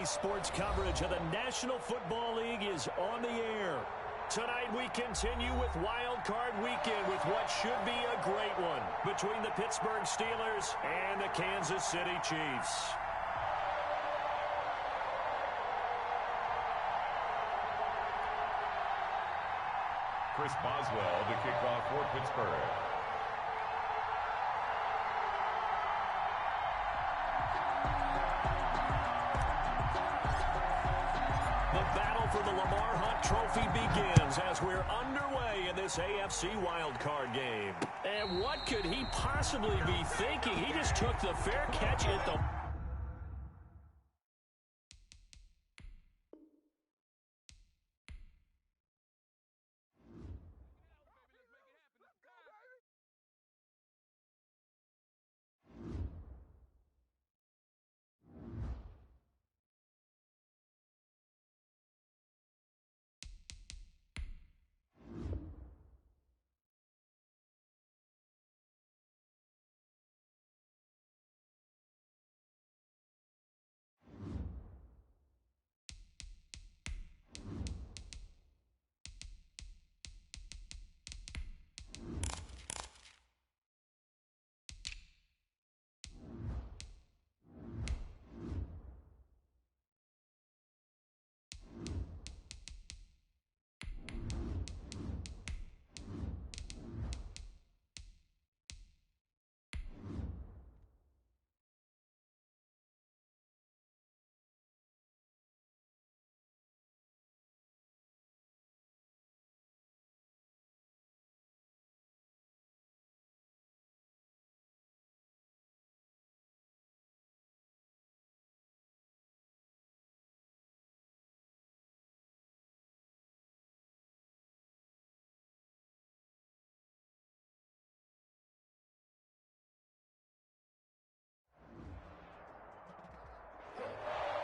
Sports coverage of the National Football League is on the air. Tonight we continue with Wild Card Weekend with what should be a great one between the Pittsburgh Steelers and the Kansas City Chiefs. Chris Boswell to kick off for Pittsburgh. The battle for the Lamar Hunt Trophy begins as we're underway in this AFC wildcard game. And what could he possibly be thinking? He just took the fair catch at the...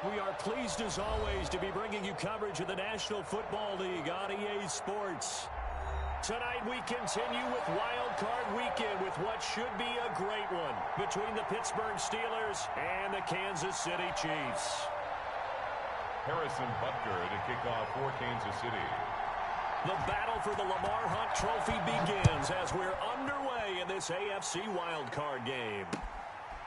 We are pleased, as always, to be bringing you coverage of the National Football League on EA Sports. Tonight, we continue with Wild Card Weekend with what should be a great one between the Pittsburgh Steelers and the Kansas City Chiefs. Harrison Butker to kick off for Kansas City. The battle for the Lamar Hunt Trophy begins as we're underway in this AFC wildcard game.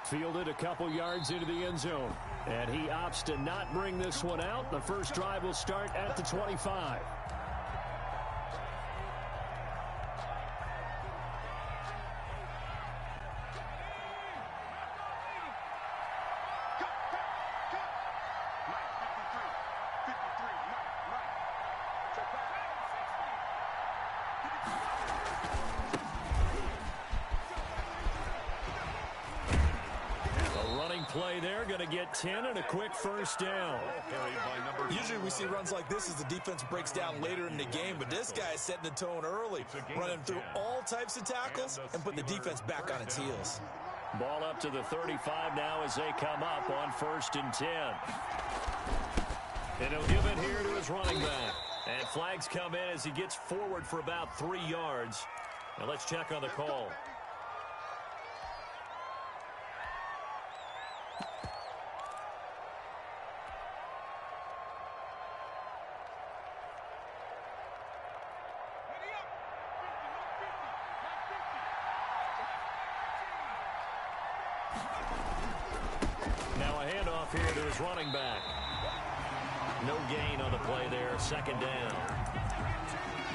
Fielded a couple yards into the end zone. And he opts to not bring this one out. The first drive will start at the 25. Play there, going to get 10 and a quick first down. Usually we see runs like this as the defense breaks down later in the game, but this guy is setting the tone early, running through all types of tackles and putting the defense back on its heels. Ball up to the 35 now as they come up on 1st and 10. And he'll give it here to his running back. And flags come in as he gets forward for about 3 yards. Now let's check on the call. Here to his running back. No gain on the play there, 2nd down.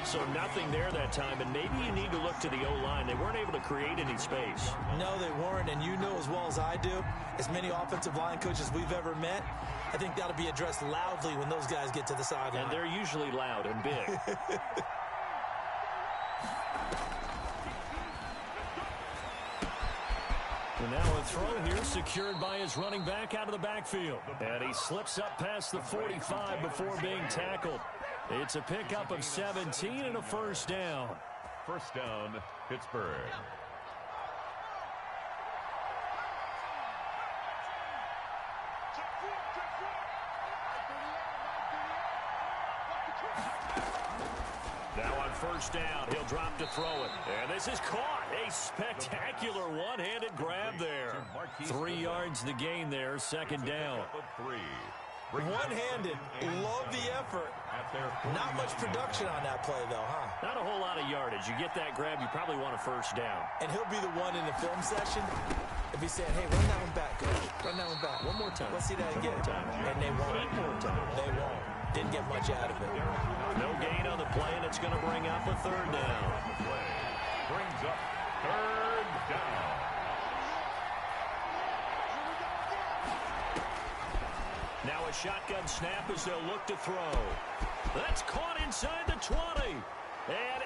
So nothing there that time, and maybe you need to look to the O-line. They weren't able to create any space. No, they weren't, and you know as well as I do, as many offensive line coaches we've ever met, I think that'll be addressed loudly when those guys get to the sideline. And they're usually loud and big. And now a throw here secured by his running back out of the backfield. And he slips up past the 45 before being tackled. It's a pickup of 17 and a first down. First down, Pittsburgh. Now on first down, he'll drop to throw it. And this is caught. A spectacular one-handed grab there. 3 yards the gain there, 2nd down. One-handed. Love the effort. Not much production on that play, though, huh? Not a whole lot of yardage. You get that grab, you probably want a first down. And he'll be the one in the film session if he's saying, hey, run that one back, coach. Run that one back. One more time. Let's see that again. And they won't. One more time. They won't. Didn't get much out of it. No gain on the play, and it's going to bring up a third down. Brings up third down. Now a shotgun snap as they'll look to throw. That's caught inside the 20. And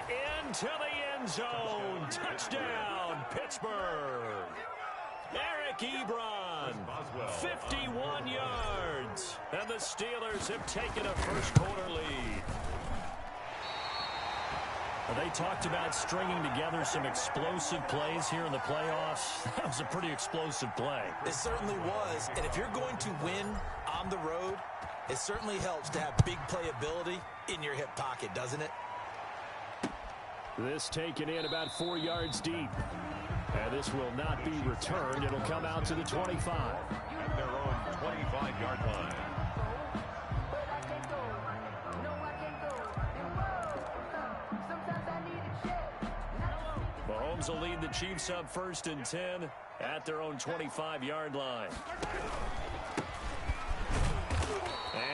into the end zone. Touchdown, Pittsburgh. Eric Ebron, 51 yards. And the Steelers have taken a first-quarter lead. They talked about stringing together some explosive plays here in the playoffs. That was a pretty explosive play. It certainly was. And if you're going to win on the road, it certainly helps to have big playability in your hip pocket, doesn't it? This taken in about 4 yards deep. And this will not be returned. It'll come out to the 25. At their own 25-yard line. Mahomes will lead the Chiefs up 1st and 10 at their own 25-yard line.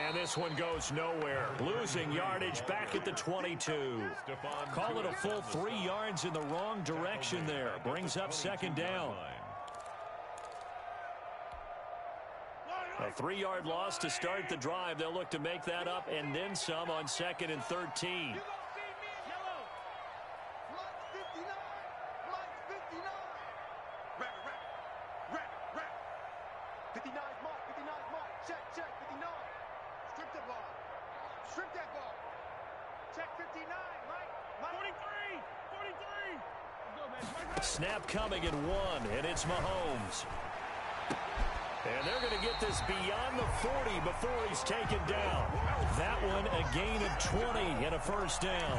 And this one goes nowhere. Losing yardage back at the 22. Call it a full 3 yards in the wrong direction there. Brings up 2nd down. A 3-yard loss to start the drive. They'll look to make that up and then some on 2nd and 13. Snap coming at 1, and it's Mahomes. And they're going to get this beyond the 40 before he's taken down. That one a gain of 20 and a first down.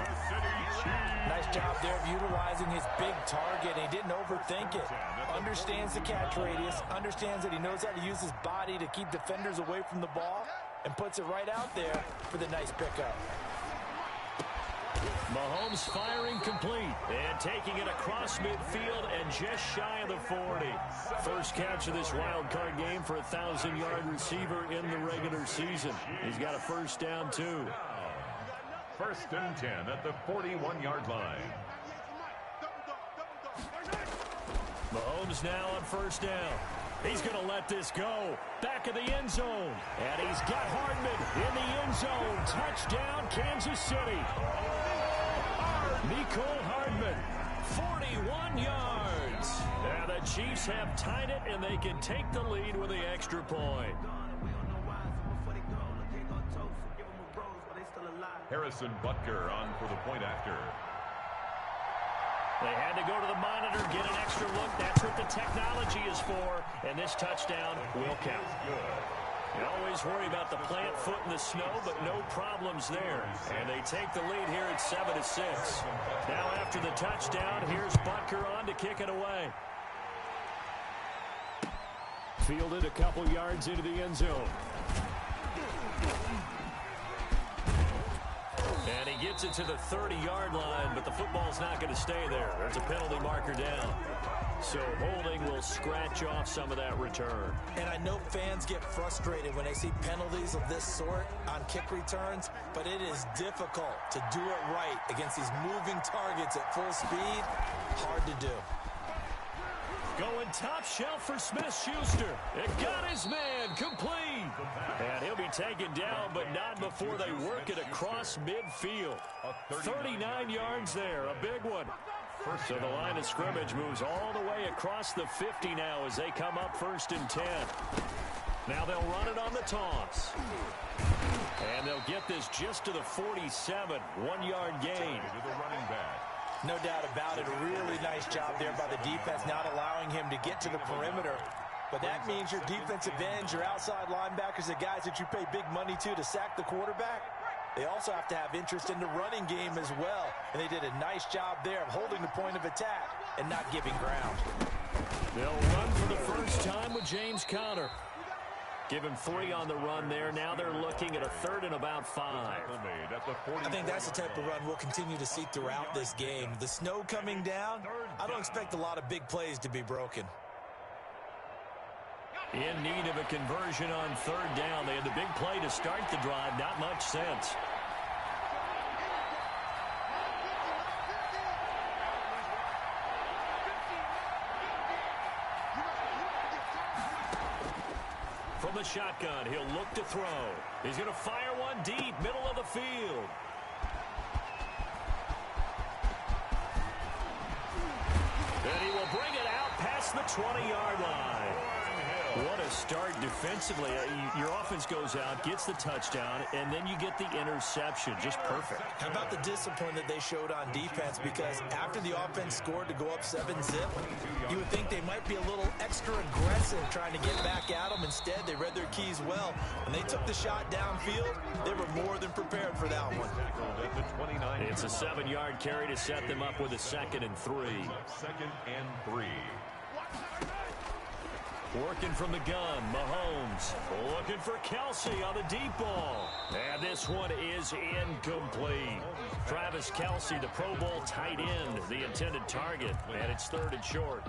Nice job there of utilizing his big target. He didn't overthink it. Understands the catch radius. Understands that he knows how to use his body to keep defenders away from the ball. And puts it right out there for the nice pickup. Mahomes firing complete and taking it across midfield and just shy of the 40. First catch of this wild card game for a 1,000-yard receiver in the regular season. He's got a first down, too. 1st and 10 at the 41-yard line. Mahomes now on 1st down. He's going to let this go. Back of the end zone. And he's got Hardman in the end zone. Touchdown, Kansas City. Nicole Hardman, 41 yards. And the Chiefs have tied it, and they can take the lead with the extra point. Harrison Butker on for the point after. They had to go to the monitor, get an extra look. That's what the technology is for. And this touchdown will count. You always worry about the plant foot in the snow, but no problems there. And they take the lead here at 7-6. Now after the touchdown, here's Butker on to kick it away. Fielded a couple yards into the end zone. And he gets it to the 30-yard line, but the football's not going to stay there. There's a penalty marker down. So holding will scratch off some of that return. And I know fans get frustrated when they see penalties of this sort on kick returns, but it is difficult to do it right against these moving targets at full speed. Hard to do. Going top shelf for Smith-Schuster. It got his man complete. And he'll be taken down, but not before they work it across midfield. 39 yards there, a big one. So the line of scrimmage moves all the way across the 50 now as they come up 1st and 10. Now they'll run it on the toss. And they'll get this just to the 47. 1-yard gain. No doubt about it. A really nice job there by the defense, not allowing him to get to the perimeter. But that means your defensive ends, your outside linebackers, the guys that you pay big money to sack the quarterback, they also have to have interest in the running game as well. And they did a nice job there of holding the point of attack and not giving ground. They'll run for the first time with James Conner. Give him 3 on the run there. Now they're looking at a 3rd and about 5. I think that's the type of run we'll continue to see throughout this game. The snow coming down, I don't expect a lot of big plays to be broken. In need of a conversion on 3rd down. They had the big play to start the drive. Not much sense. From the shotgun, he'll look to throw. He's going to fire one deep, middle of the field. And he will bring it out past the 20-yard line. What a start defensively. Your offense goes out, gets the touchdown, and then you get the interception. Just perfect. How about the discipline that they showed on defense? Because after the offense scored to go up 7-zip, you would think they might be a little extra aggressive trying to get back at them. Instead, they read their keys well. When they took the shot downfield, they were more than prepared for that one. It's a 7-yard carry to set them up with a 2nd and 3. 2nd and 3. Working from the gun, Mahomes looking for Kelsey on the deep ball. And this one is incomplete. Travis Kelsey, the Pro Bowl tight end, the intended target, and it's 3rd and short.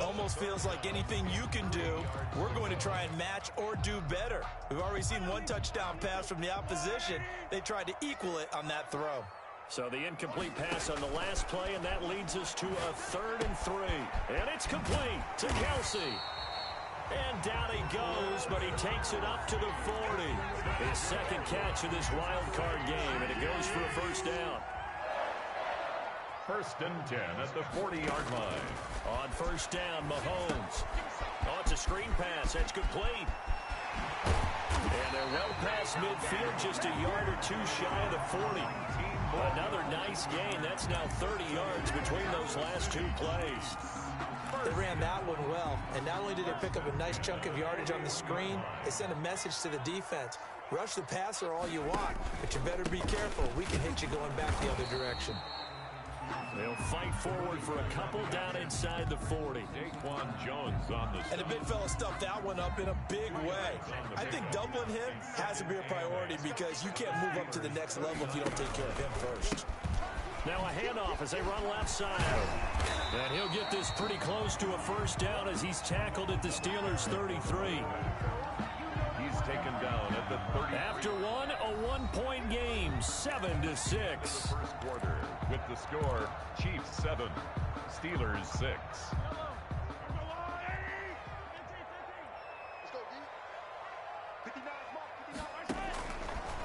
Almost feels like anything you can do, we're going to try and match or do better. We've already seen 1 touchdown pass from the opposition. They tried to equal it on that throw. So the incomplete pass on the last play, and that leads us to a 3rd and 3. And it's complete to Kelsey. And down he goes, but he takes it up to the 40. His 2nd catch of this wild card game, and it goes for a 1st down. 1st and 10 at the 40-yard line. On 1st down, Mahomes. Oh, it's a screen pass. That's complete. And they're well past midfield, just a yard or 2 shy of the 40. Another nice gain. That's now 30 yards between those last 2 plays. They ran that one well, and not only did they pick up a nice chunk of yardage on the screen, they sent a message to the defense. Rush the passer all you want, but you better be careful. We can hit you going back the other direction. They'll fight forward for a couple down inside the 40. Daquan Jones on the... And the big fella stuffed that one up in a big way. I think doubling him has to be a priority because you can't move up to the next level if you don't take care of him first. Now a handoff as they run left side. And he'll get this pretty close to a 1st down as he's tackled at the Steelers' 33. He's taken down at the 30. After one, a 1-point game, 7-6. First quarter with the score, Chiefs 7, Steelers 6.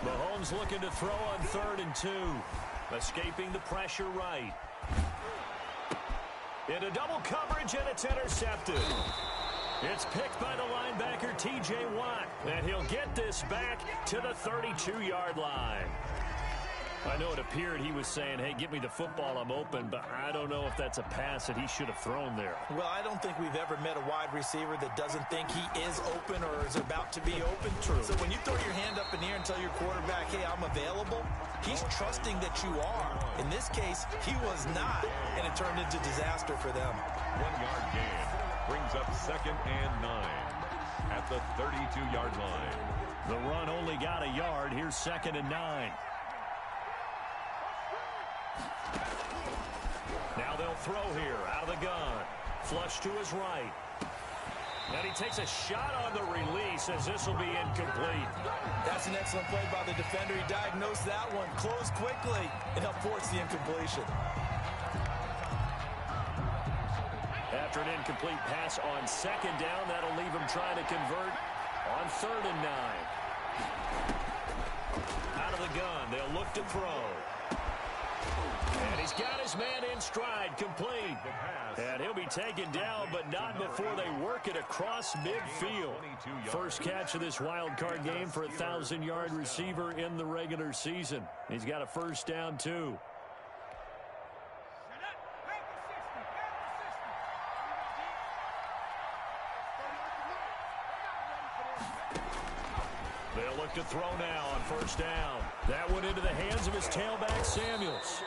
Mahomes looking to throw on 3rd and 2. Escaping the pressure right. Into double coverage, and it's intercepted. It's picked by the linebacker, T.J. Watt, and he'll get this back to the 32-yard line. I know it appeared he was saying, hey, give me the football, I'm open, but I don't know if that's a pass that he should have thrown there. Well, I don't think we've ever met a wide receiver that doesn't think he is open or is about to be open. True. So when you throw your hand up in the air and tell your quarterback, hey, I'm available, he's trusting that you are. In this case, he was not, and it turned into disaster for them. 1-yard gain brings up 2nd and 9 at the 32-yard line. The run only got a yard. Here's 2nd and 9. Now they'll throw here out of the gun. Flush to his right. And he takes a shot on the release as this will be incomplete. That's an excellent play by the defender. He diagnosed that one, closed quickly, and helped force the incompletion. After an incomplete pass on 2nd down, that'll leave him trying to convert on 3rd and 9. Out of the gun, they'll look to throw. And he's got his man in stride, complete. And he'll be taken down, but not before they work it across midfield. First catch of this wild card game for a 1,000-yard receiver in the regular season. He's got a 1st down, too. They'll look to throw now on 1st down. That went into the hands of his tailback, Samuels.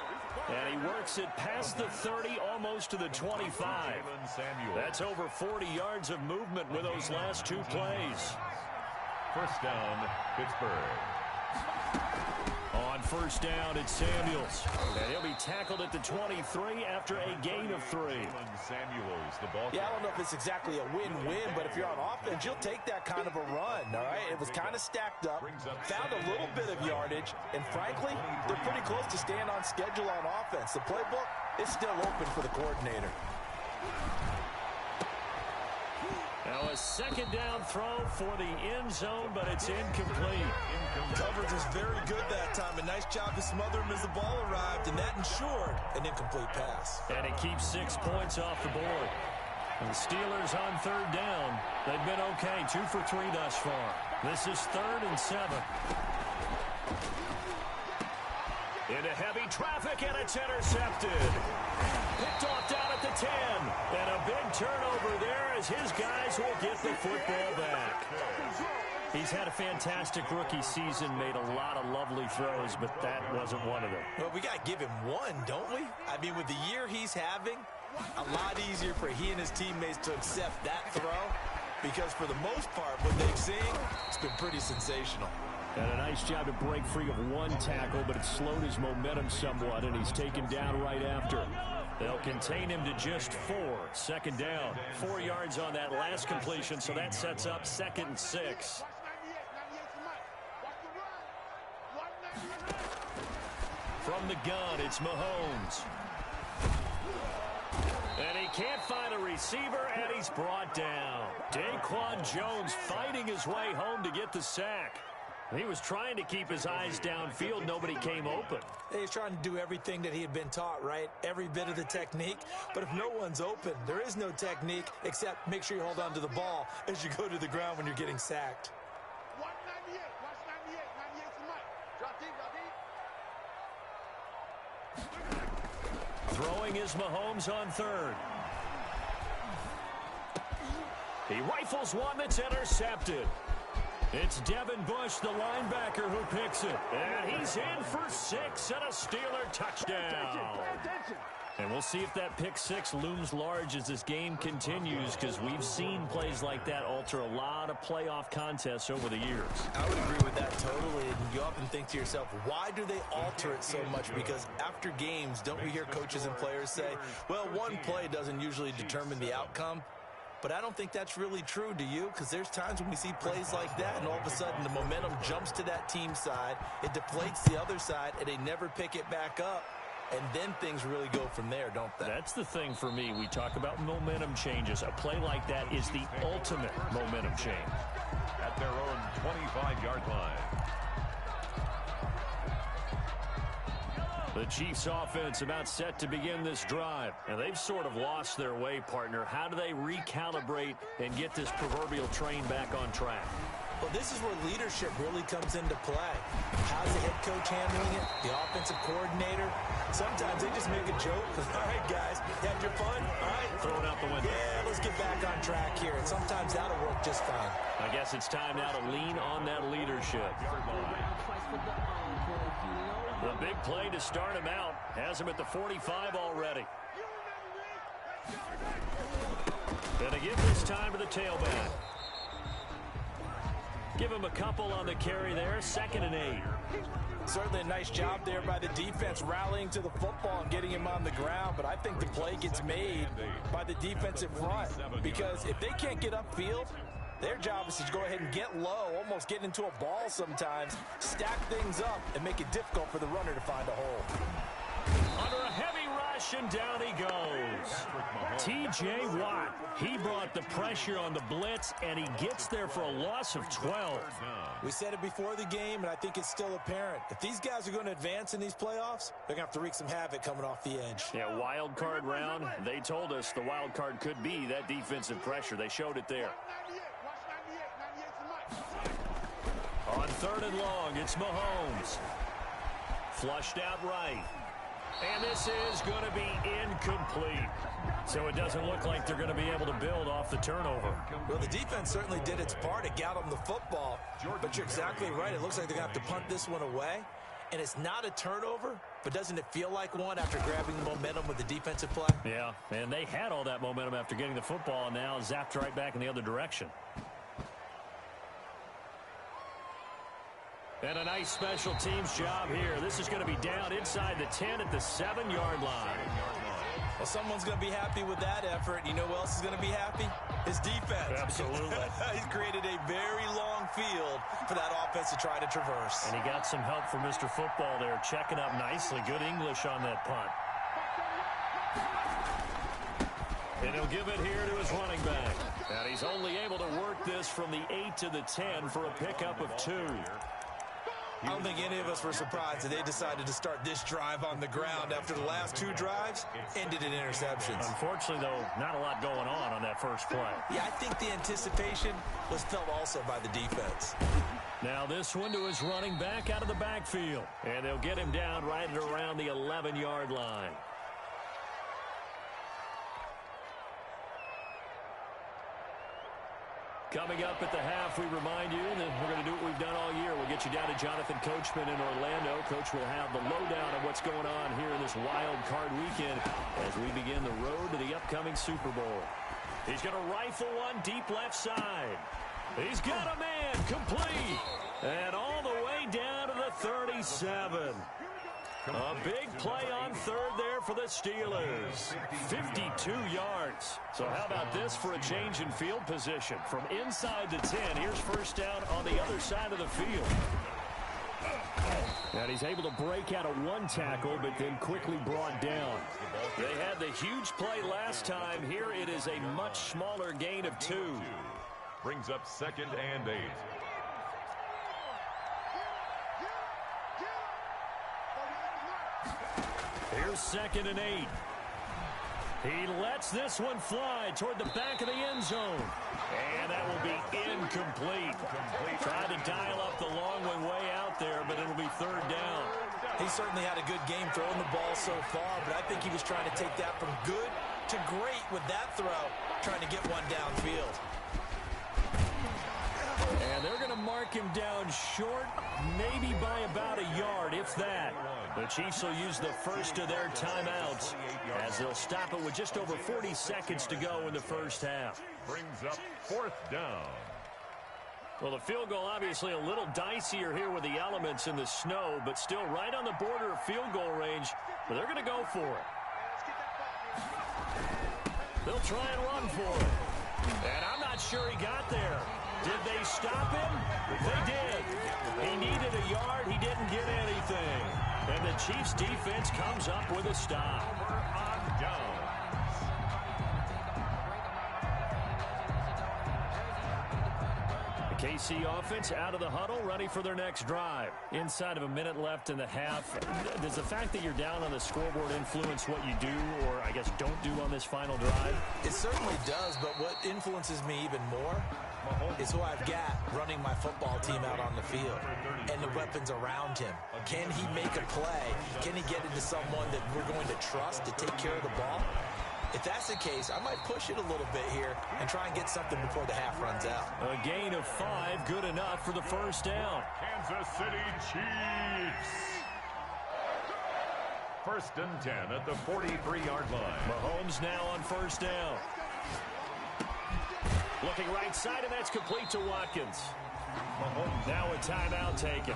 And he works it past the 30, almost to the 25. That's over 40 yards of movement with those last 2 plays. First down, Pittsburgh. On first down, it's Samuels. And he'll be tackled at the 23 after a gain of 3. Samuels, the ball. Yeah, I don't know if it's exactly a win-win, but if you're on offense, you'll take that kind of a run, all right? It was kind of stacked up, found a little bit of yardage, and frankly, they're pretty close to staying on schedule on offense. The playbook is still open for the coordinator. Now a second down throw for the end zone, but it's incomplete. Coverage was very good that time. A nice job to smother him as the ball arrived, and that ensured an incomplete pass. And it keeps 6 points off the board. And the Steelers on third down. They've been okay, 2 for 3 thus far. This is 3rd and 7. Into heavy traffic, and it's intercepted. Picked off down at the 10. And a big turnover there as his guys will get the football back. He's had a fantastic rookie season, made a lot of lovely throws, but that wasn't one of them. Well, we got to give him one, don't we? I mean, with the year he's having, a lot easier for he and his teammates to accept that throw, because for the most part, what they've seen, it's been pretty sensational. And a nice job to break free of 1 tackle, but it slowed his momentum somewhat, and he's taken down right after. They'll contain him to just 4. Second down, 4 yards on that last completion, so that sets up 2nd and 6. From the gun, it's Mahomes. And he can't find a receiver, and he's brought down. Daquan Jones fighting his way home to get the sack. He was trying to keep his eyes downfield. Nobody came open. He's trying to do everything that he had been taught, right? Every bit of the technique. But if no one's open, there is no technique except make sure you hold on to the ball as you go to the ground when you're getting sacked. Throwing is Mahomes on 3rd. He rifles one that's intercepted. It's Devin Bush, the linebacker, who picks it. And he's in for 6 and a Steeler touchdown. And we'll see if that pick 6 looms large as this game continues, because we've seen plays like that alter a lot of playoff contests over the years. I would agree with that totally. And you often think to yourself, why do they alter it so much? Because after games, don't we hear coaches and players say, well, one play doesn't usually determine the outcome? But I don't think that's really true, do you? Because there's times when we see plays like that, and all of a sudden the momentum jumps to that team side, it deflates the other side, and they never pick it back up. And then things really go from there, don't they? That's the thing for me. We talk about momentum changes. A play like that is the ultimate momentum change. At their own 25-yard line. The Chiefs offense about set to begin this drive. And they've sort of lost their way, partner. How do they recalibrate and get this proverbial train back on track? Well, this is where leadership really comes into play. How's the head coach handling it? The offensive coordinator? Sometimes they just make a joke. All right, guys, you had your fun? All right. Throw it out the window. Yeah, let's get back on track here. And sometimes that'll work just fine. I guess it's time now to lean on that leadership. The big play to start him out has him at the 45 already. Gonna give this time to the tailback. Give him a couple on the carry there. 2nd and 8. Certainly a nice job there by the defense rallying to the football and getting him on the ground, but I think the play gets made by the defensive front, because if they can't get upfield, their job is to go ahead and get low, almost get into a ball sometimes, stack things up, and make it difficult for the runner to find a hole. Under a heavy rush, and down he goes. T.J. Watt, he brought the pressure on the blitz, and he gets there for a loss of 12. We said it before the game, and I think it's still apparent. If these guys are going to advance in these playoffs, they're going to have to wreak some havoc coming off the edge. Yeah, wild card round. They told us the wild card could be that defensive pressure. They showed it there. On 3rd and long, it's Mahomes. Flushed out right. And this is going to be incomplete. So it doesn't look like they're going to be able to build off the turnover. Well, the defense certainly did its part to get them the football. But you're exactly right. It looks like they're going to have to punt this one away. And it's not a turnover, but doesn't it feel like one after grabbing the momentum with the defensive play? Yeah, and they had all that momentum after getting the football, and now zapped right back in the other direction. And a nice special teams job here. This is going to be down inside the 10 at the 7-yard line. Well, someone's going to be happy with that effort. You know who else is going to be happy? His defense. Absolutely. He's created a very long field for that offense to try to traverse. And he got some help from Mr. Football there, checking up nicely. Good English on that punt. And he'll give it here to his running back. And he's only able to work this from the 8 to the 10 for a pickup of 2. I don't think any of us were surprised that they decided to start this drive on the ground after the last 2 drives ended in interceptions. Unfortunately, though, not a lot going on that first play. Yeah, I think the anticipation was felt also by the defense. Now this one to his running back out of the backfield. And they'll get him down right at around the 11-yard line. Coming up at the half, we remind you that we're going to do what we've done all year. We'll get you down to Jonathan Coachman in Orlando. Coach will have the lowdown on what's going on here in this wild card weekend as we begin the road to the upcoming Super Bowl. He's going to rifle one deep left side. He's got a man complete. And all the way down to the 37. A big play on third there for the Steelers. 52 yards. So how about this for a change in field position? From inside the 10, here's first down on the other side of the field. And he's able to break out of one tackle, but then quickly brought down. They had the huge play last time. Here it is a much smaller gain of 2. Brings up 2nd and 8. Here's 2nd and 8. He lets this one fly toward the back of the end zone. And that will be incomplete. Tried to dial up the long one way out there, but it'll be 3rd down. He certainly had a good game throwing the ball so far, but I think he was trying to take that from good to great with that throw, trying to get one downfield. And they're going to mark him down short, maybe by about a yard, if that. The Chiefs will use the first of their timeouts as they'll stop it with just over 40 seconds to go in the first half. Brings up 4th down. Well, the field goal obviously a little dicier here with the elements in the snow, but still right on the border of field goal range. But they're going to go for it. They'll try and run for it. And I'm not sure he got there. Did they stop him? They did. He needed a yard. He didn't get anything. And the Chiefs defense comes up with a stop. On downs. The KC offense out of the huddle, ready for their next drive. Inside of a minute left in the half. Does the fact that you're down on the scoreboard influence what you do, or I guess don't do on this final drive? It certainly does, but what influences me even more is who I've got running my football team out on the field and the weapons around him. Can he make a play? Can he get into someone that we're going to trust to take care of the ball? If that's the case, I might push it a little bit here and try and get something before the half runs out. A gain of 5, good enough for the first down. Kansas City Chiefs. 1st and 10 at the 43-yard line. Mahomes now on first down. Looking right side, and that's complete to Watkins. Now a timeout taken.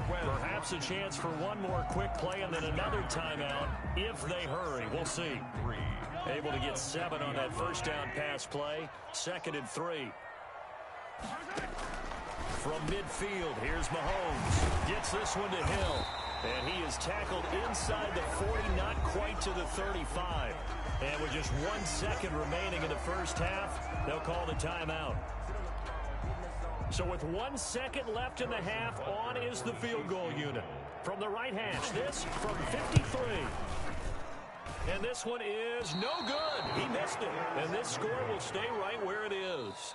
Perhaps a chance for one more quick play and then another timeout if they hurry. We'll see. Able to get 7 on that first down pass play. 2nd and 3. From midfield, here's Mahomes. Gets this one to Hill. And he is tackled inside the 40, not quite to the 35. And with just 1 second remaining in the first half, they'll call the timeout. So with 1 second left in the half, on is the field goal unit. From the right hash, this from 53. And this one is no good. He missed it. And this score will stay right where it is.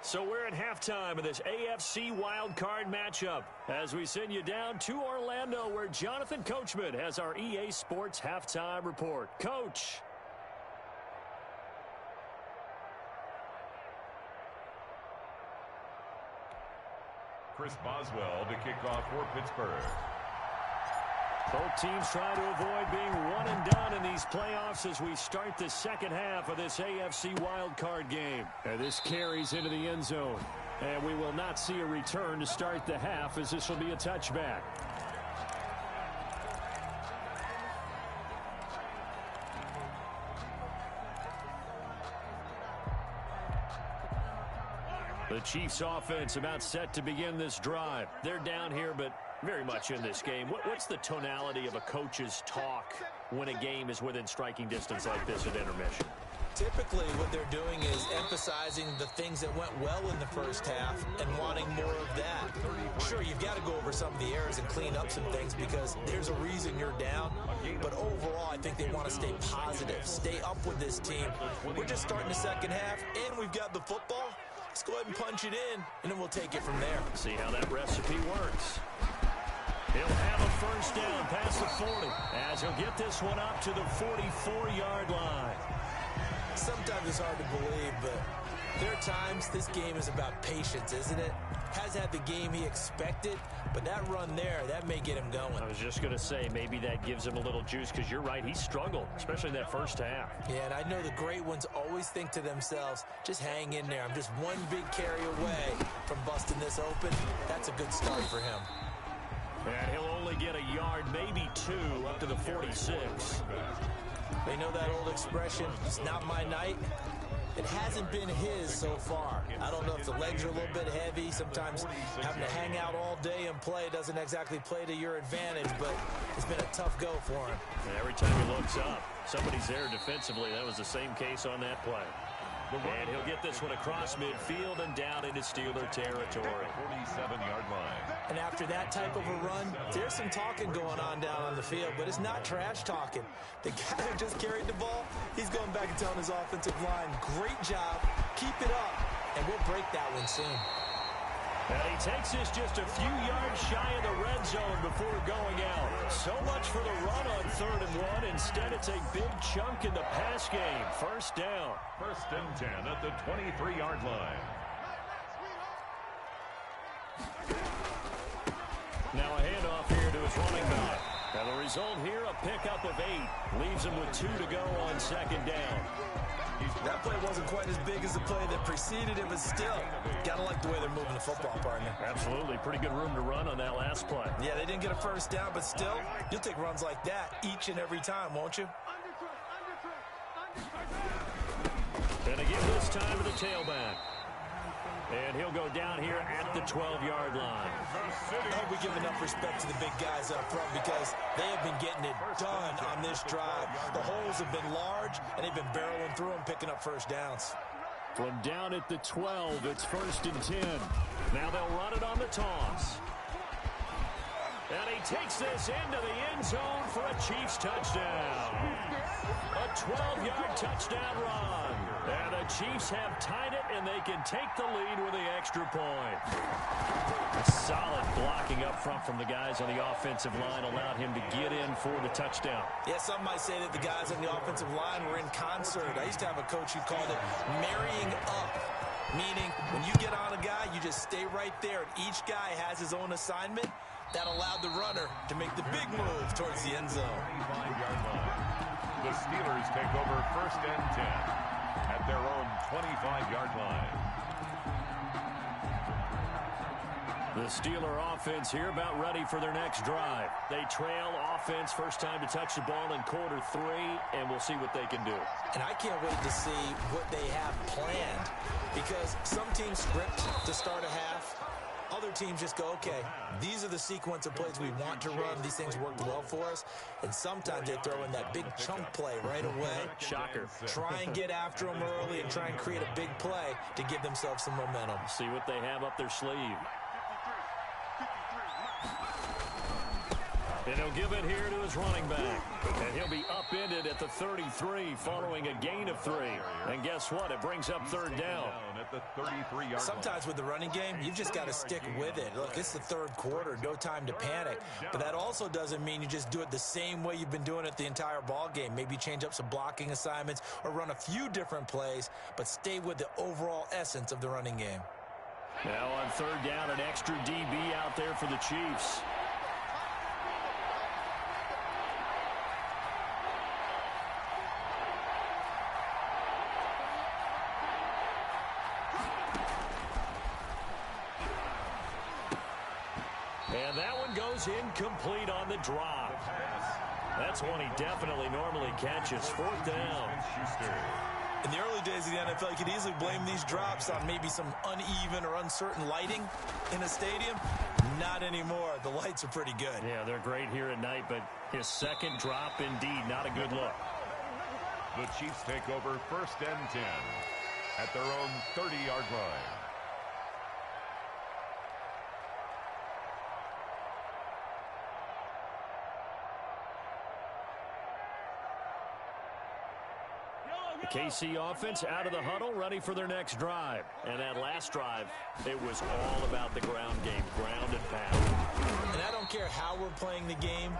So we're at halftime of this AFC wildcard matchup as we send you down to Orlando where Jonathan Coachman has our EA Sports halftime report. Coach. Chris Boswell to kick off for Pittsburgh. Both teams try to avoid being one and done in these these playoffs as we start the second half of this AFC wildcard game. And this carries into the end zone. And we will not see a return to start the half, as this will be a touchback. The Chiefs offense about set to begin this drive. They're down here, but very much in this game. What's the tonality of a coach's talk when a game is within striking distance like this at intermission? Typically, what they're doing is emphasizing the things that went well in the first half and wanting more of that. Sure, you've got to go over some of the errors and clean up some things because there's a reason you're down. But overall, I think they want to stay positive, stay up with this team. We're just starting the second half, and we've got the football. Let's go ahead and punch it in, and then we'll take it from there. See how that recipe works. He'll have a first down past the 40 as he'll get this one up to the 44-yard line. Sometimes it's hard to believe, but there are times this game is about patience, isn't it? Has had the game he expected, but that run there, that may get him going. I was just going to say, maybe that gives him a little juice, because you're right, he struggled, especially in that first half. Yeah, and I know the great ones always think to themselves, just hang in there. I'm just one big carry away from busting this open. That's a good start for him. And he'll only get a yard, maybe two, up to the 46. They know that old expression, it's not my night. It hasn't been his so far. I don't know if the legs are a little bit heavy. Sometimes having to hang out all day and play doesn't exactly play to your advantage, but it's been a tough go for him. And every time he looks up, somebody's there defensively. That was the same case on that play. And he'll get this one across midfield and down into Steeler territory. 47-yard line. And after that type of a run, there's some talking going on down on the field, but it's not trash talking. The guy who just carried the ball, he's going back and telling his offensive line, great job, keep it up, and we'll break that one soon. And he takes this just a few yards shy of the red zone before going out. So much for the run on 3rd and 1. Instead, it's a big chunk in the pass game. First down. 1st and 10 at the 23-yard line. Now a handoff here to his running back. And the result here, a pickup of 8. Leaves him with 2 to go on 2nd down. That play wasn't quite as big as the play that preceded it, but still, gotta like the way they're moving the football, partner. Absolutely. Pretty good room to run on that last play. Yeah, they didn't get a first down, but still, you'll take runs like that each and every time, won't you? And again this time to the tailback. And he'll go down here at the 12-yard line. I hope we give enough respect to the big guys up front because they have been getting it done on this drive. The holes have been large, and they've been barreling through them, picking up first downs. From down at the 12, it's 1st and 10. Now they'll run it on the toss. And he takes this into the end zone for a Chiefs touchdown. A 12-yard touchdown run. And the Chiefs have tied it, and they can take the lead with the extra point. A solid blocking up front from the guys on the offensive line allowed him to get in for the touchdown. Yeah, some might say that the guys on the offensive line were in concert. I used to have a coach who called it marrying up, meaning when you get on a guy, you just stay right there, and each guy has his own assignment. That allowed the runner to make the big move towards the end zone. 25-yard line. The Steelers take over 1st and 10 at their own 25-yard line. The Steeler offense here about ready for their next drive. They trail offense, first time to touch the ball in quarter 3, and we'll see what they can do. And I can't wait to see what they have planned because some teams script to start a half. Other teams just go, okay, these are the sequence of plays we want to run. These things worked well for us. And sometimes they throw in that big chunk play right away. Shocker. Try and get after them early and try and create a big play to give themselves some momentum. See what they have up their sleeve. And he'll give it here to his running back. And he'll be upended at the 33 following a gain of 3. And guess what? It brings up 3rd down. At the 33-yard line. Sometimes with the running game, you've just got to stick with it. Look, it's the 3rd quarter, no time to panic. But that also doesn't mean you just do it the same way you've been doing it the entire ball game. Maybe change up some blocking assignments or run a few different plays, but stay with the overall essence of the running game. Now on 3rd down, an extra DB out there for the Chiefs. And that one goes incomplete on the drop. That's one he definitely normally catches. Fourth down. In the early days of the NFL, you could easily blame these drops on maybe some uneven or uncertain lighting in a stadium. Not anymore. The lights are pretty good. Yeah, they're great here at night, but his second drop, indeed, not a good look. The Chiefs take over 1st and 10 at their own 30-yard line. The KC offense out of the huddle, ready for their next drive. And that last drive, it was all about the ground game, ground and pound. And I don't care how we're playing the game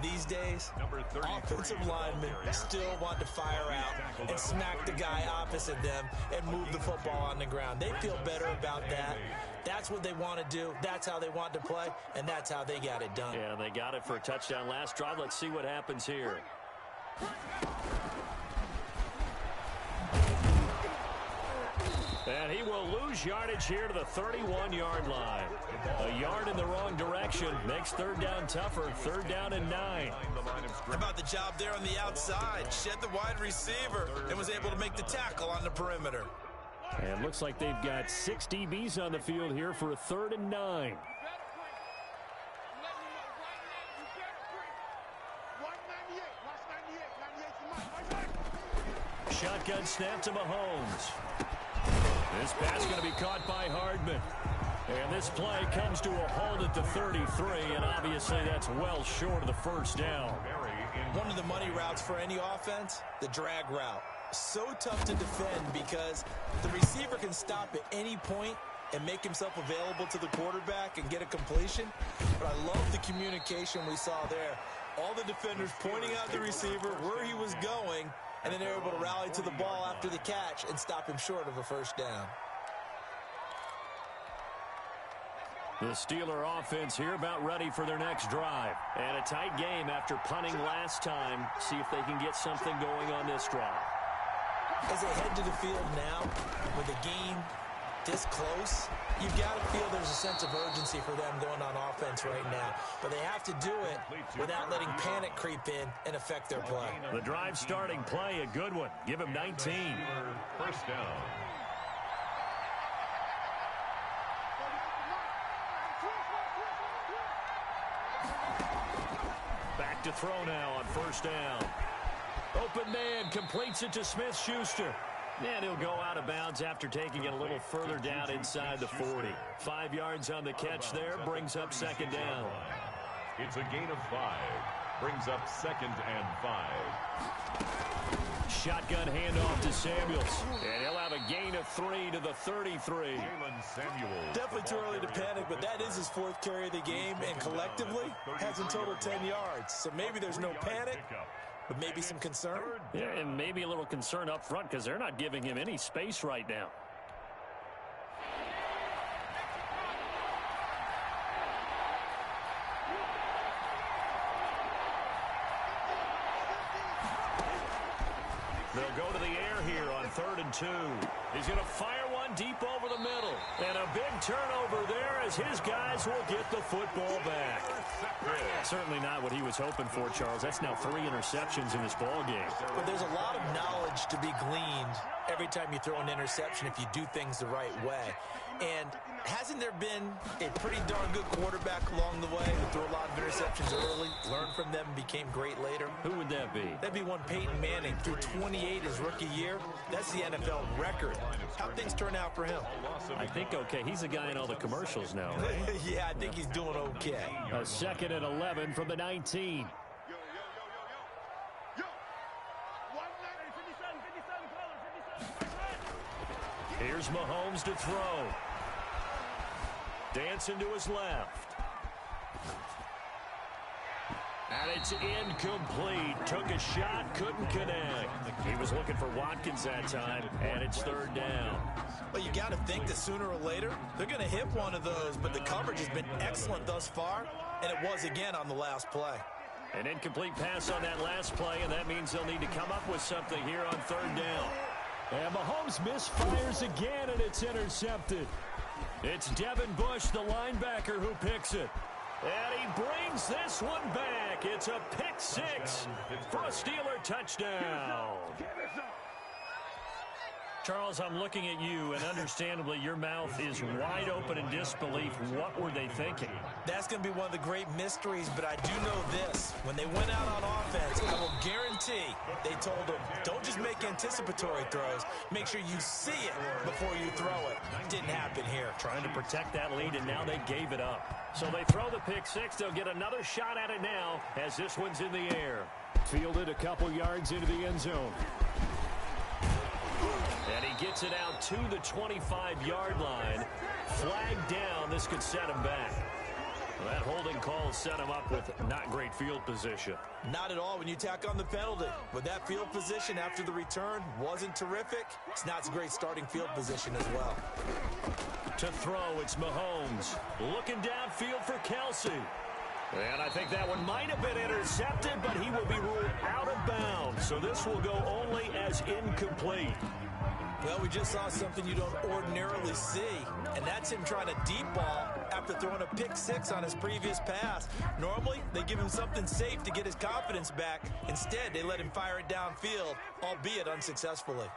these days, offensive linemen still want to fire out and smack the guy opposite them and move the football on the ground. They feel better about that. That's what they want to do. That's how they want to play, and that's how they got it done. Yeah, they got it for a touchdown last drive. Let's see what happens here. And he will lose yardage here to the 31-yard line. A yard in the wrong direction makes third down tougher. 3rd down and 9. How about the job there on the outside? Shed the wide receiver and was able to make the tackle on the perimeter. And looks like they've got 6 DBs on the field here for a 3rd and 9. Shotgun snap to Mahomes. This pass going to be caught by Hardman. And this play comes to a halt at the 33, and obviously that's well short of the first down. One of the money routes for any offense, the drag route. So tough to defend because the receiver can stop at any point and make himself available to the quarterback and get a completion. But I love the communication we saw there. All the defenders pointing out the receiver, where he was going, and then they're able to rally to the ball after the catch and stop him short of a first down. The Steeler offense here about ready for their next drive. And a tight game after punting last time. See if they can get something going on this drive. As they head to the field now, with a game this close, you've got to feel there's a sense of urgency for them going on offense right now. But they have to do it without letting panic creep in and affect their play. The drive starting play, a good one. Give him 19. First down. Back to throw now on first down. Open man completes it to Smith-Schuster. And he'll go out of bounds after taking it a little further down inside the 40. 5 yards on the catch there, brings up 2nd down. It's a gain of 5. Brings up 2nd and 5. Shotgun handoff to Samuels. And he'll have a gain of 3 to the 33. Definitely too early to panic, but that is his 4th carry of the game, and collectively has in total 10 yards. So maybe there's no panic, but maybe some concern. Yeah, and maybe a little concern up front because they're not giving him any space right now. They'll go to the air here on 3rd and 2. He's going to fire one deep over the middle. And a big turnover there as his guys will get the football back. Certainly not what he was hoping for, Charles. That's now 3 interceptions in this ball game. But there's a lot of knowledge to be gleaned every time you throw an interception if you do things the right way. And hasn't there been a pretty darn good quarterback along the way who threw a lot of interceptions early, learned from them, and became great later? Who would that be? That'd be one Peyton Manning. Threw 28 his rookie year. That's the NFL record. How'd things turn out for him? I think okay. He's the guy in all the commercials now, right? Yeah, I think he's doing okay. A 2nd and 11 from the 19. Here's Mahomes to throw. Dancing to his left. And it's incomplete. Took a shot, couldn't connect. He was looking for Watkins that time, and it's 3rd down. Well, you got to think that sooner or later, they're going to hit one of those, but the coverage has been excellent thus far, and it was again on the last play. An incomplete pass on that last play, and that means they'll need to come up with something here on 3rd down. And Mahomes misfires again, and it's intercepted. It's Devin Bush, the linebacker, who picks it. And he brings this one back. It's a pick six for a Steeler touchdown. Charles, I'm looking at you, and understandably, your mouth is wide open in disbelief. What were they thinking? That's going to be one of the great mysteries, but I do know this. When they went out on offense, I will guarantee they told them, don't just make anticipatory throws. Make sure you see it before you throw it. Didn't happen here. Trying to protect that lead, and now they gave it up. So they throw the pick six. They'll get another shot at it now as this one's in the air. Fielded a couple yards into the end zone. And he gets it out to the 25-yard line. Flag down. This could set him back. Well, that holding call set him up with not great field position. Not at all when you tack on the penalty. But that field position after the return wasn't terrific. It's not a great starting field position as well. To throw, it's Mahomes. Looking downfield for Kelsey. And I think that one might have been intercepted, but he will be ruled out of bounds. So this will go only as incomplete. Well, we just saw something you don't ordinarily see, and that's him trying to deep ball after throwing a pick six on his previous pass. Normally, they give him something safe to get his confidence back. Instead, they let him fire it downfield, albeit unsuccessfully.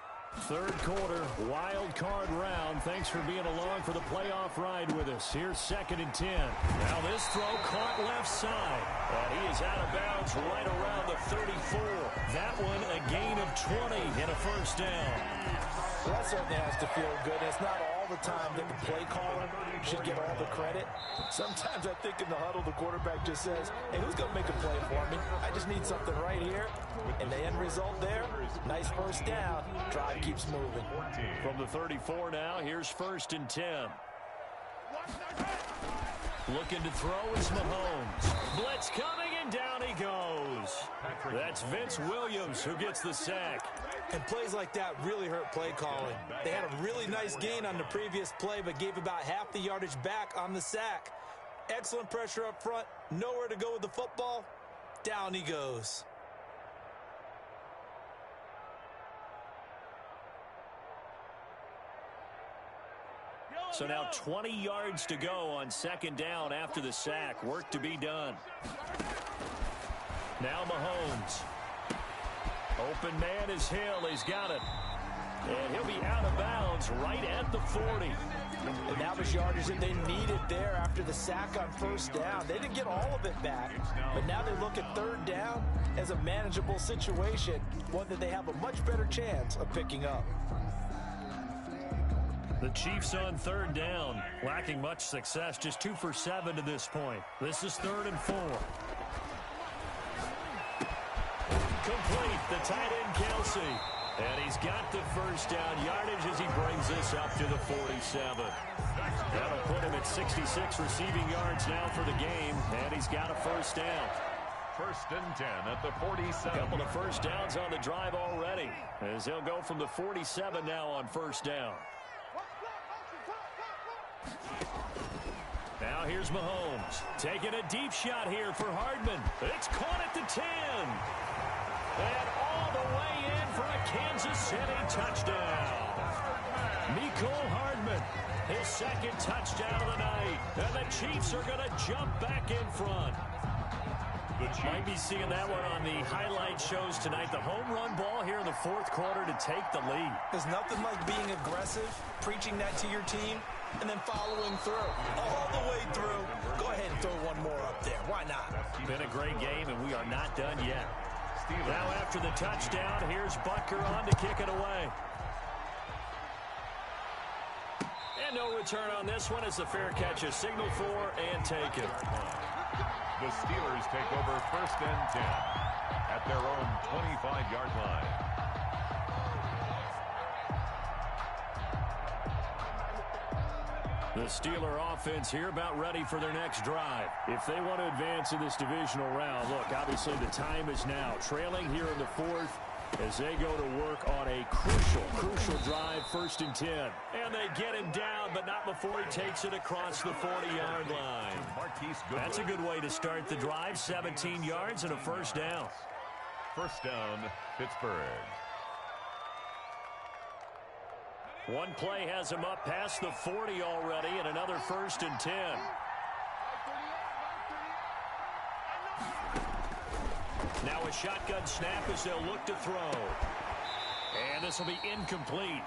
Third quarter, wild card round. Thanks for being along for the playoff ride with us. Here's 2nd and 10. Now this throw caught left side. And he is out of bounds right around the 34. That one a gain of 20 and a first down. Well, that certainly has to feel good. It's not all the time that the play caller should get all the credit. Sometimes I think in the huddle, the quarterback just says, hey, who's going to make a play for me? I just need something right here. And the end result there, nice first down. Drive keeps moving. From the 34 now, here's 1st and 10. Looking to throw is Mahomes. Blitz coming, and down he goes. That's Vince Williams who gets the sack. And plays like that really hurt play calling. They had a really nice gain on the previous play, but gave about half the yardage back on the sack. Excellent pressure up front. Nowhere to go with the football. Down he goes. So now 20 yards to go on 2nd down after the sack. Work to be done. Now Mahomes. Open man is Hill. He's got it. And he'll be out of bounds right at the 40. And that was yardage that they needed there after the sack on 1st down. They didn't get all of it back, but now they look at 3rd down as a manageable situation, one that they have a much better chance of picking up. The Chiefs on 3rd down, lacking much success, just 2 for 7 to this point. This is 3rd and 4. Complete, the tight end Kelsey. And he's got the first down yardage as he brings this up to the 47. That'll put him at 66 receiving yards now for the game, and he's got a first down. 1st and 10 at the 47. A couple of first downs on the drive already, as they'll go from the 47 now on 1st down. Now here's Mahomes, taking a deep shot here for Hardman. It's caught at the 10. And all the way in for a Kansas City touchdown. Mecole Hardman, his 2nd touchdown of the night. And the Chiefs are going to jump back in front. Might be seeing that one on the highlight shows tonight. The home run ball here in the 4th quarter to take the lead. There's nothing like being aggressive, preaching that to your team, and then following through. All the way through. Go ahead and throw one more up there. Why not? Been a great game, and we are not done yet. Now after the touchdown, here's Butker on to kick it away. And no return on this one as the fair catch is signaled for and taken. The Steelers take over 1st and 10 at their own 25-yard line. The Steeler offense here about ready for their next drive. If they want to advance in this divisional round, look, obviously the time is now. Trailing here in the 4th as they go to work on a crucial drive, 1st and 10. And they get him down, but not before he takes it across the 40-yard line. That's a good way to start the drive, 17 yards and a first down. 1st down, Pittsburgh. One play has him up past the 40 already, and another 1st and 10. Now a shotgun snap as they'll look to throw. And this will be incomplete.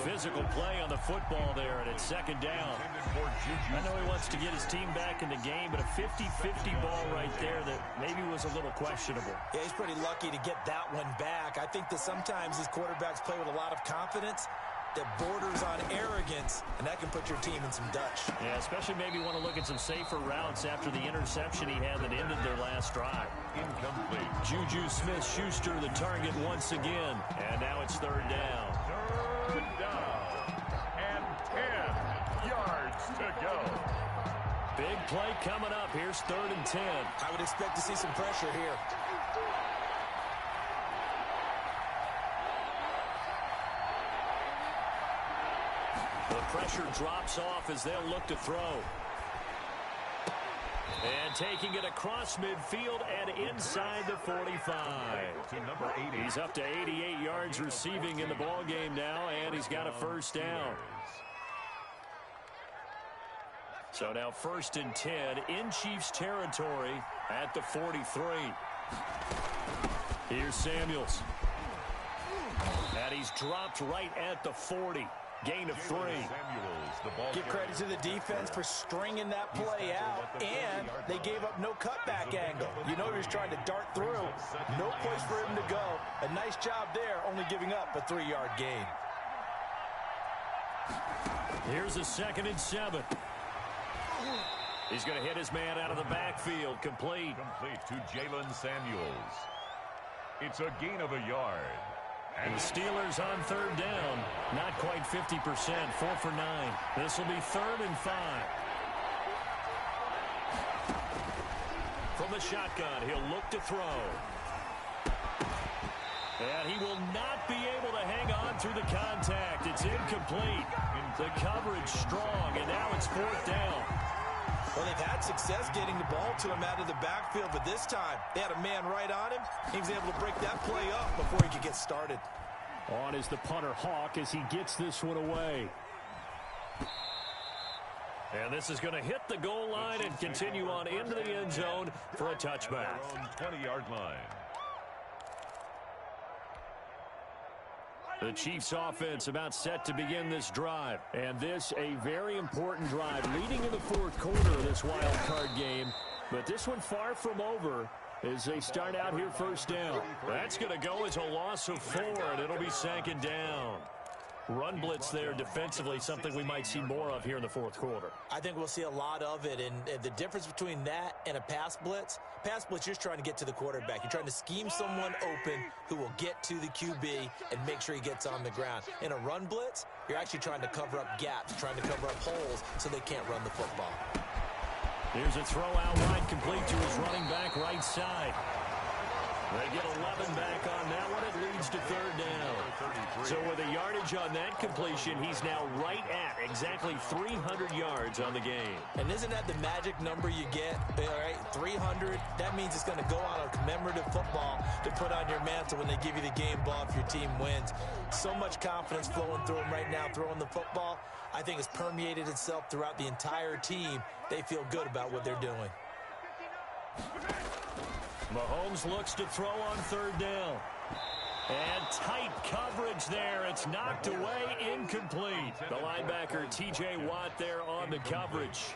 Physical play on the football there, and it's second down. I know he wants to get his team back in the game, but a 50-50 ball right there that maybe was a little questionable. Yeah, he's pretty lucky to get that one back. I think that sometimes these quarterbacks play with a lot of confidence that borders on arrogance, and that can put your team in some Dutch. Yeah, especially maybe want to look at some safer routes after the interception he had that ended their last drive. Incomplete. Juju Smith-Schuster the target once again, and now it's third down. Third down and 10 yards to go. Big play coming up. Here's 3rd and 10. I would expect to see some pressure here. The pressure drops off as they'll look to throw. And taking it across midfield and inside the 45. To number 80. He's up to 88 yards receiving in the ball game now, and he's got a first down. So now 1st and 10 in Chiefs territory at the 43. Here's Samuels. And he's dropped right at the 40. Gain of 3. Give credit to the defense for stringing that play out, and they gave up no cutback angle. You know he's trying to dart through. No place for him to go. A nice job there, only giving up a 3-yard gain. Here's a 2nd and 7. He's going to hit his man out of the backfield. Complete. Complete to Jalen Samuels. It's a gain of a yard. And the Steelers on 3rd down. Not quite 50%. 4 for 9. This will be 3rd and 5. From the shotgun, he'll look to throw. And he will not be able to hang on through the contact. It's incomplete. The coverage strong, and now it's 4th down. Well, they've had success getting the ball to him out of the backfield, but this time they had a man right on him. He was able to break that play up before he could get started. On is the punter Hawk as he gets this one away. And this is going to hit the goal line and continue on into the end zone for a touchback. 20-yard line. The Chiefs offense about set to begin this drive. And this a very important drive leading in the 4th quarter of this wild card game. But this one far from over as they start out here 1st down. That's going to go as a loss of 4, and it'll be 2nd down. Run blitz there defensively, something we might see more of here in the 4th quarter. I think we'll see a lot of it, and the difference between that and a pass blitz, you're just trying to get to the quarterback. You're trying to scheme someone open who will get to the QB and make sure he gets on the ground. In a run blitz, you're actually trying to cover up gaps, trying to cover up holes so they can't run the football. Here's a throw out wide, complete to his running back right side. They get 11 back on that one. It leads to 3rd down. So with a yardage on that completion, he's now right at exactly 300 yards on the game. And isn't that the magic number you get? All right, 300. That means it's going to go on a commemorative football to put on your mantle when they give you the game ball if your team wins. So much confidence flowing through him right now, throwing the football. I think it's permeated itself throughout the entire team. They feel good about what they're doing. Mahomes looks to throw on 3rd down. And tight coverage there. It's knocked away, incomplete. The linebacker, T.J. Watt, there on the coverage.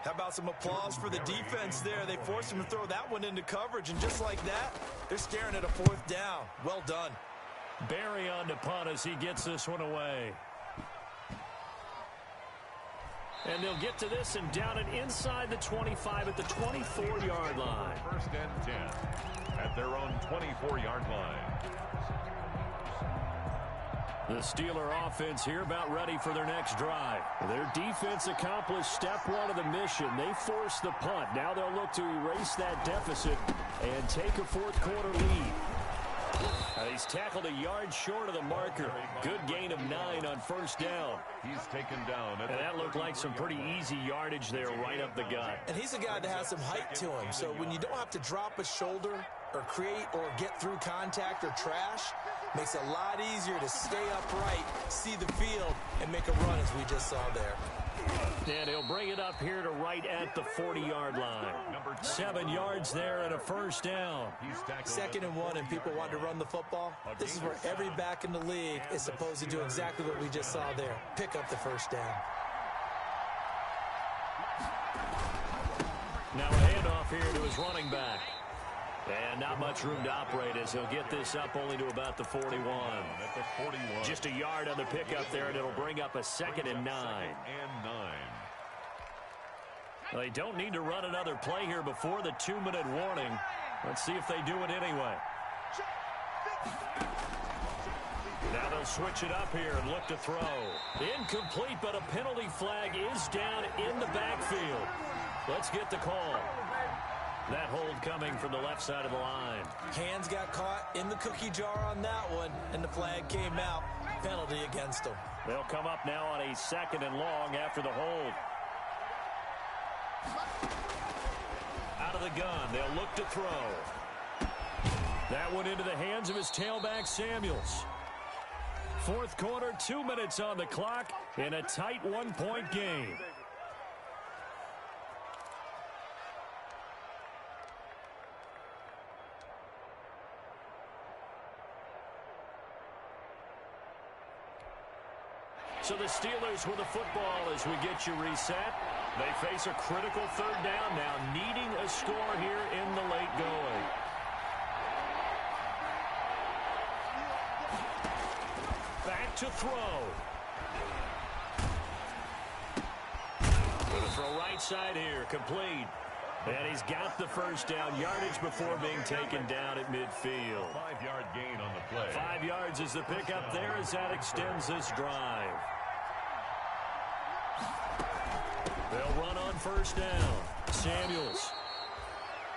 How about some applause for the defense there? They forced him to throw that one into coverage, and just like that, they're staring at a 4th down. Well done. Barry on the punt as he gets this one away. And they'll get to this and down it inside the 25 at the 24-yard line. 1st and 10 at their own 24-yard line. The Steeler offense here about ready for their next drive. Their defense accomplished step 1 of the mission. They forced the punt. Now they'll look to erase that deficit and take a 4th quarter lead. He's tackled a yard short of the marker. Good gain of 9 on 1st down. He's taken down. And that looked like some pretty easy yardage there right up the gut. And he's a guy that has some height to him. So when you don't have to drop a shoulder or create or get through contact or trash, makes it a lot easier to stay upright, see the field, and make a run as we just saw there. And he'll bring it up here to right at the 40-yard line. 7 yards there and a first down. 2nd and 1, and people want to run the football. This is where every back in the league is supposed to do exactly what we just saw there. Pick up the first down. Now a handoff here to his running back. And not much room to operate as he'll get this up only to about the 41. Just a yard on the pickup there, and it'll bring up a 2nd and 9. Well, they don't need to run another play here before the 2-minute warning. Let's see if they do it anyway. Now they'll switch it up here and look to throw. Incomplete, but a penalty flag is down in the backfield. Let's get the call. That hold coming from the left side of the line. Hands got caught in the cookie jar on that one, and the flag came out. Penalty against them. They'll come up now on a 2nd and long after the hold. Out of the gun, they'll look to throw. That one into the hands of his tailback, Samuels. 4th quarter, 2 minutes on the clock in a tight 1-point game. So the Steelers with the football as we get you reset. They face a critical 3rd down now, needing a score here in the late going. Back to throw. Going to throw right side here, complete. And he's got the first down, yardage before being taken down at midfield. 5-yard gain on the play. 5 yards is the pickup there as that extends this drive. They'll run on first down. Samuels.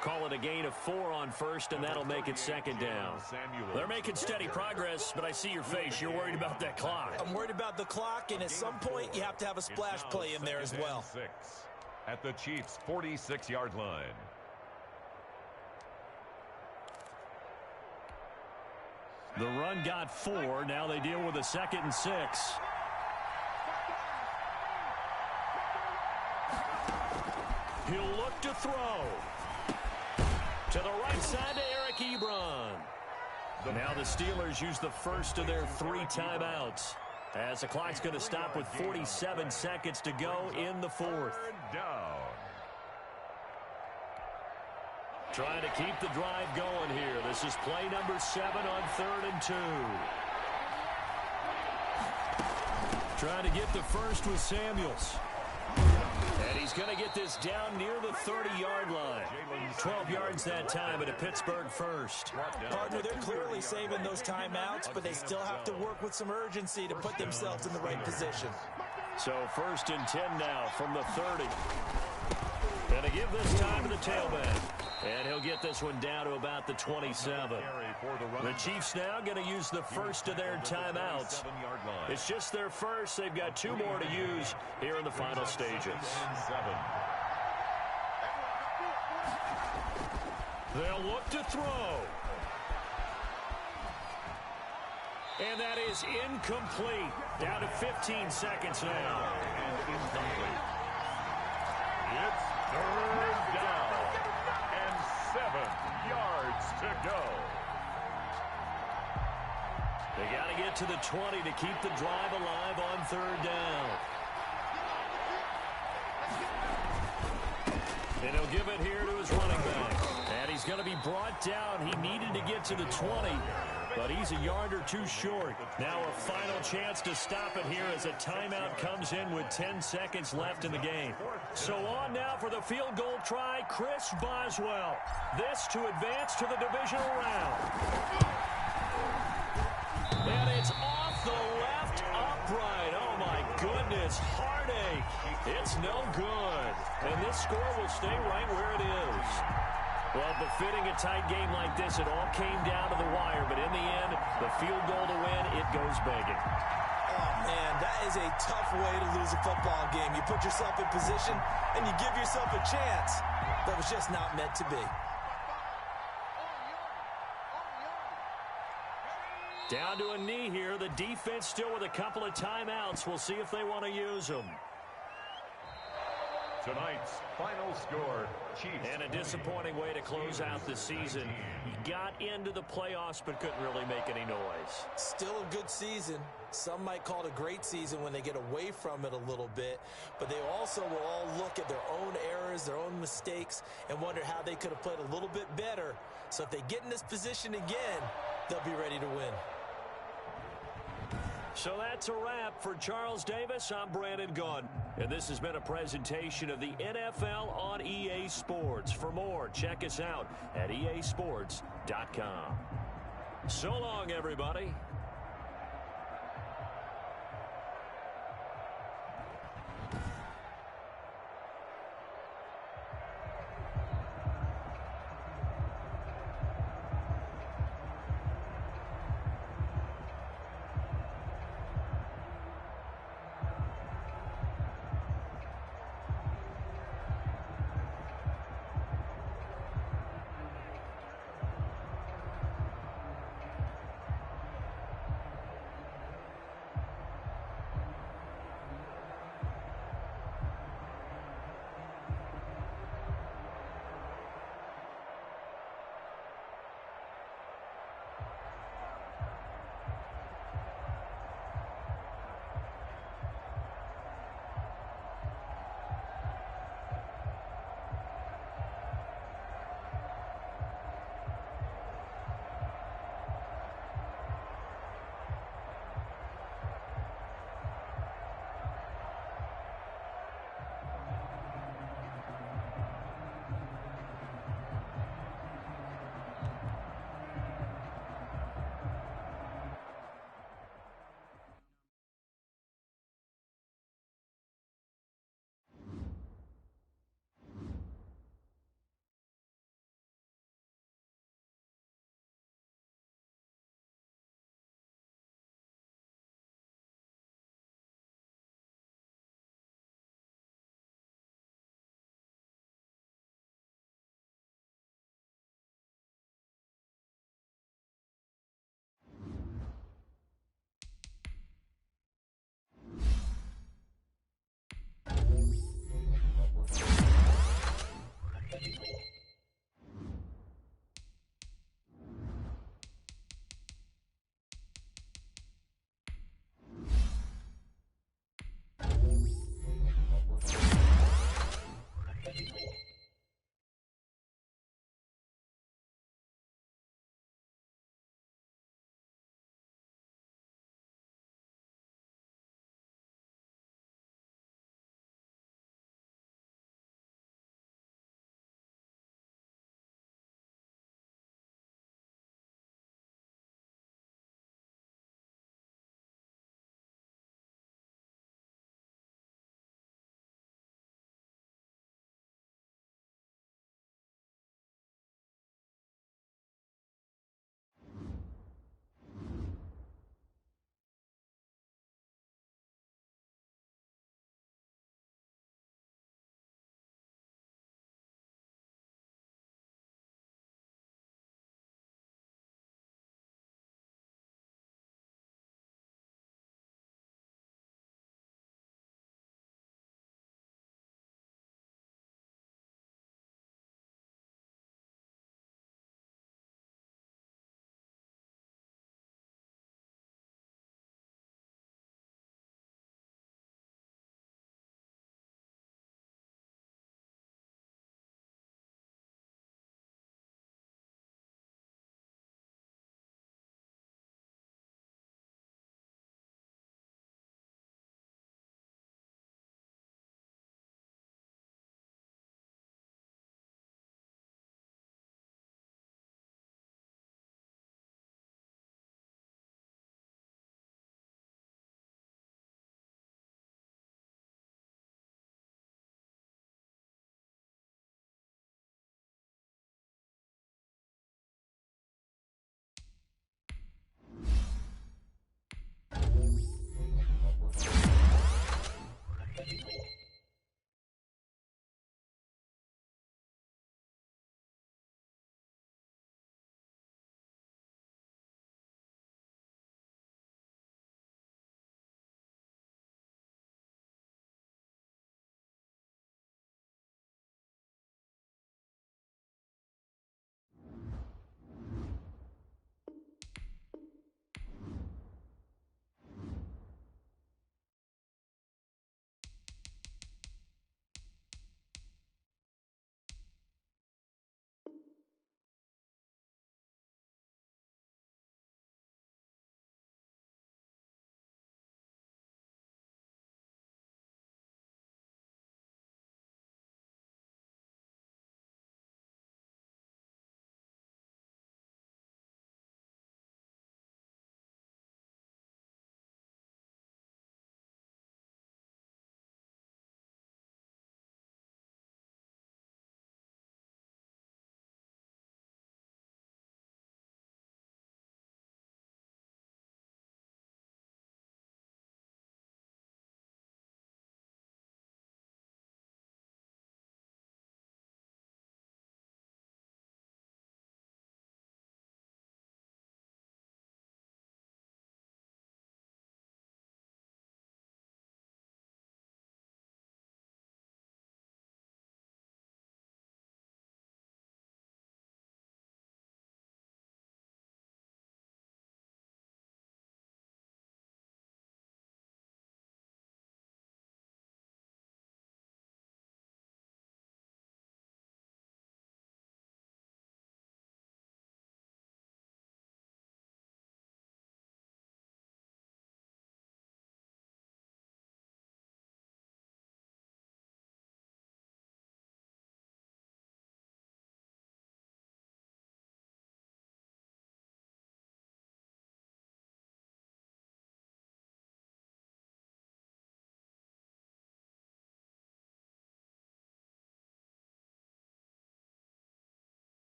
Call it a gain of 4 on first, and that'll make it 2nd down. They're making steady progress, but I see your face. You're worried about that clock. I'm worried about the clock, and at some point, you have to have a splash play in there as well. 6 at the Chiefs' 46-yard line. The run got 4. Now they deal with a 2nd and 6. He'll look to throw. To the right side to Eric Ebron. Now the Steelers use the first of their 3 timeouts, as the clock's going to stop with 47 seconds to go in the 4th. Down. Trying to keep the drive going here. This is play number 7 on 3rd and 2. Trying to get the first with Samuels. And he's going to get this down near the 30-yard line. 12 yards that time at a Pittsburgh first. Partner, they're clearly saving those timeouts, but they still have to work with some urgency to put themselves in the right position. So 1st and 10 now from the 30. Going to give this time to the tailback. And he'll get this one down to about the 27. The Chiefs now going to use the first of their timeouts. It's just their first. They've got 2 more to use here in the final stages. They'll look to throw. And that is incomplete. Down to 15 seconds now. And incomplete. It's 3rd down. 7 yards to go. They got to get to the 20 to keep the drive alive on 3rd down. And he'll give it here to his running back. And he's going to be brought down. He needed to get to the 20, but he's a yard or 2 short. Now a final chance to stop it here as a timeout comes in with 10 seconds left in the game. So on now for the field goal try, Chris Boswell. This to advance to the divisional round. And it's off the left upright. Oh my goodness, heartache. It's no good. And this score will stay right where it is. Well, befitting a tight game like this, it all came down to the wire, but in the end, the field goal to win, it goes begging. Oh, man, that is a tough way to lose a football game. You put yourself in position, and you give yourself a chance that was just not meant to be. Down to a knee here. The defense still with a couple of timeouts. We'll see if they want to use them. Tonight's final score, Chiefs. And a disappointing way to close out the season. He got into the playoffs but couldn't really make any noise. Still a good season. Some might call it a great season when they get away from it a little bit. But they also will all look at their own errors, their own mistakes, and wonder how they could have played a little bit better. So if they get in this position again, they'll be ready to win. So that's a wrap for Charles Davis. I'm Brandon Gaudin. And this has been a presentation of the NFL on EA Sports. For more, check us out at easports.com. So long, everybody.